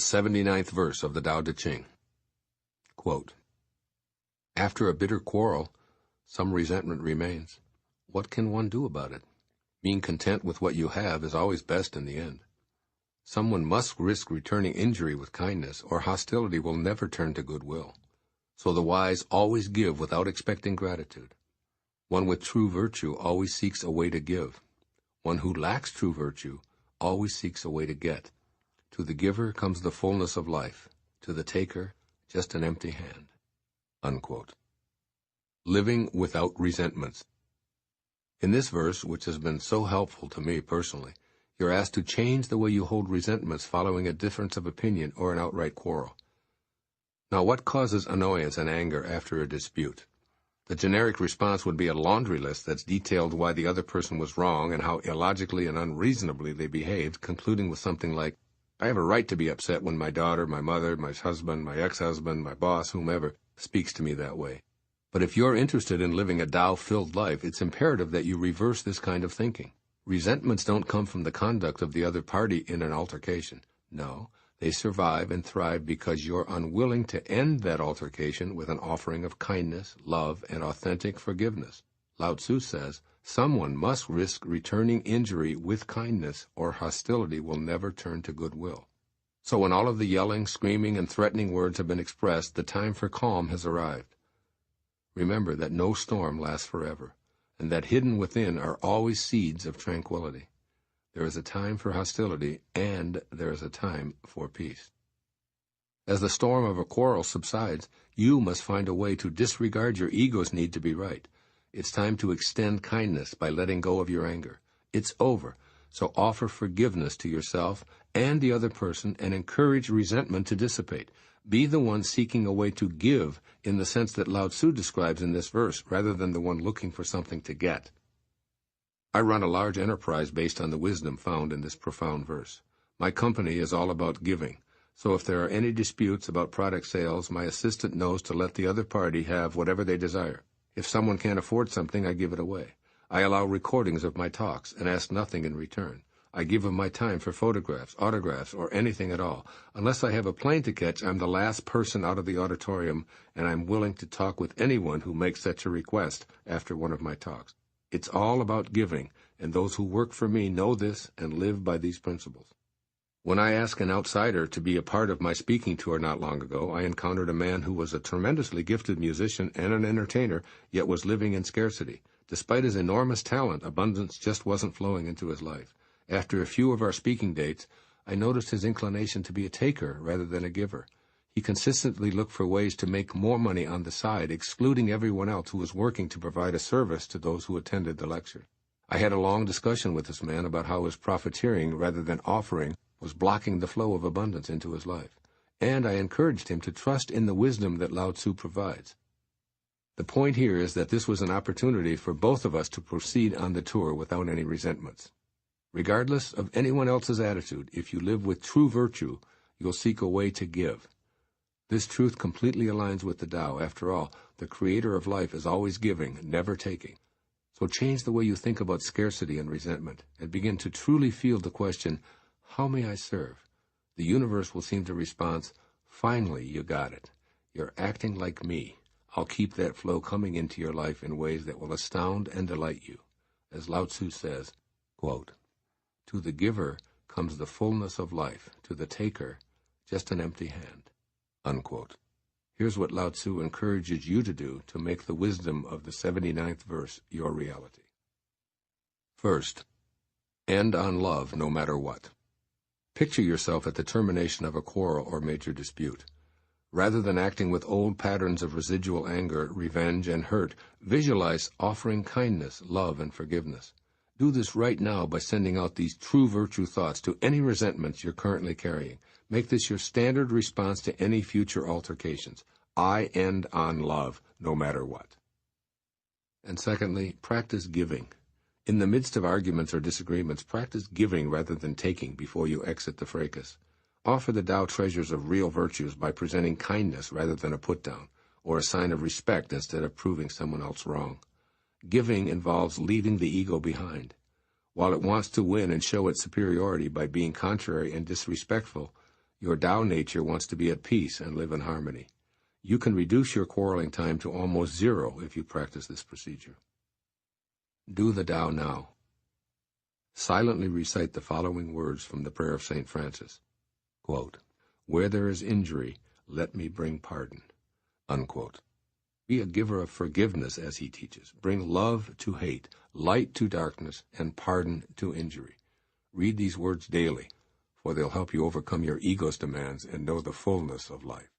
The 79th verse of the Tao Te Ching. Quote, "After a bitter quarrel, some resentment remains. What can one do about it? Being content with what you have is always best in the end. Someone must risk returning injury with kindness, or hostility will never turn to goodwill. So the wise always give without expecting gratitude. One with true virtue always seeks a way to give. One who lacks true virtue always seeks a way to get. To the giver comes the fullness of life. To the taker, just an empty hand." Unquote. Living without resentments. In this verse, which has been so helpful to me personally, you're asked to change the way you hold resentments following a difference of opinion or an outright quarrel. Now, what causes annoyance and anger after a dispute? The generic response would be a laundry list that's detailed why the other person was wrong and how illogically and unreasonably they behaved, concluding with something like, "I have a right to be upset when my daughter, my mother, my husband, my ex-husband, my boss, whomever, speaks to me that way." But if you're interested in living a Tao-filled life, it's imperative that you reverse this kind of thinking. Resentments don't come from the conduct of the other party in an altercation. No, they survive and thrive because you're unwilling to end that altercation with an offering of kindness, love, and authentic forgiveness. Lao Tzu says, "Someone must risk returning injury with kindness, or hostility will never turn to goodwill." So when all of the yelling, screaming, and threatening words have been expressed, the time for calm has arrived. Remember that no storm lasts forever, and that hidden within are always seeds of tranquility. There is a time for hostility, and there is a time for peace. As the storm of a quarrel subsides, you must find a way to disregard your ego's need to be right. It's time to extend kindness by letting go of your anger. It's over, so offer forgiveness to yourself and the other person and encourage resentment to dissipate. Be the one seeking a way to give in the sense that Lao Tzu describes in this verse, rather than the one looking for something to get. I run a large enterprise based on the wisdom found in this profound verse. My company is all about giving, so if there are any disputes about product sales, my assistant knows to let the other party have whatever they desire. If someone can't afford something, I give it away. I allow recordings of my talks and ask nothing in return. I give of my time for photographs, autographs, or anything at all. Unless I have a plane to catch, I'm the last person out of the auditorium, and I'm willing to talk with anyone who makes such a request after one of my talks. It's all about giving, and those who work for me know this and live by these principles. When I asked an outsider to be a part of my speaking tour not long ago, I encountered a man who was a tremendously gifted musician and an entertainer, yet was living in scarcity. Despite his enormous talent, abundance just wasn't flowing into his life. After a few of our speaking dates, I noticed his inclination to be a taker rather than a giver. He consistently looked for ways to make more money on the side, excluding everyone else who was working to provide a service to those who attended the lecture. I had a long discussion with this man about how his profiteering rather than offering was blocking the flow of abundance into his life, and I encouraged him to trust in the wisdom that Lao Tzu provides. The point here is that this was an opportunity for both of us to proceed on the tour without any resentments. Regardless of anyone else's attitude, if you live with true virtue, you'll seek a way to give. This truth completely aligns with the Tao. After all, the creator of life is always giving, never taking. So change the way you think about scarcity and resentment, and begin to truly feel the question, how may I serve? The universe will seem to respond, finally you got it. You're acting like me. I'll keep that flow coming into your life in ways that will astound and delight you. As Lao Tzu says, quote, "To the giver comes the fullness of life. To the taker, just an empty hand." Unquote. Here's what Lao Tzu encourages you to do to make the wisdom of the 79th verse your reality. First, end on love no matter what. Picture yourself at the termination of a quarrel or major dispute. Rather than acting with old patterns of residual anger, revenge, and hurt, visualize offering kindness, love, and forgiveness. Do this right now by sending out these true virtue thoughts to any resentments you're currently carrying. Make this your standard response to any future altercations. I end on love, no matter what. And secondly, practice giving. In the midst of arguments or disagreements, practice giving rather than taking before you exit the fracas. Offer the Tao treasures of real virtues by presenting kindness rather than a put-down, or a sign of respect instead of proving someone else wrong. Giving involves leaving the ego behind. While it wants to win and show its superiority by being contrary and disrespectful, Your Tao nature wants to be at peace and live in harmony. You can reduce your quarreling time to almost zero if you practice this procedure. Do the Tao now. Silently recite the following words from the prayer of St. Francis. Quote, "Where there is injury, let me bring pardon." Unquote. Be a giver of forgiveness, as he teaches. Bring love to hate, light to darkness, and pardon to injury. Read these words daily, for they'll help you overcome your ego's demands and know the fullness of life.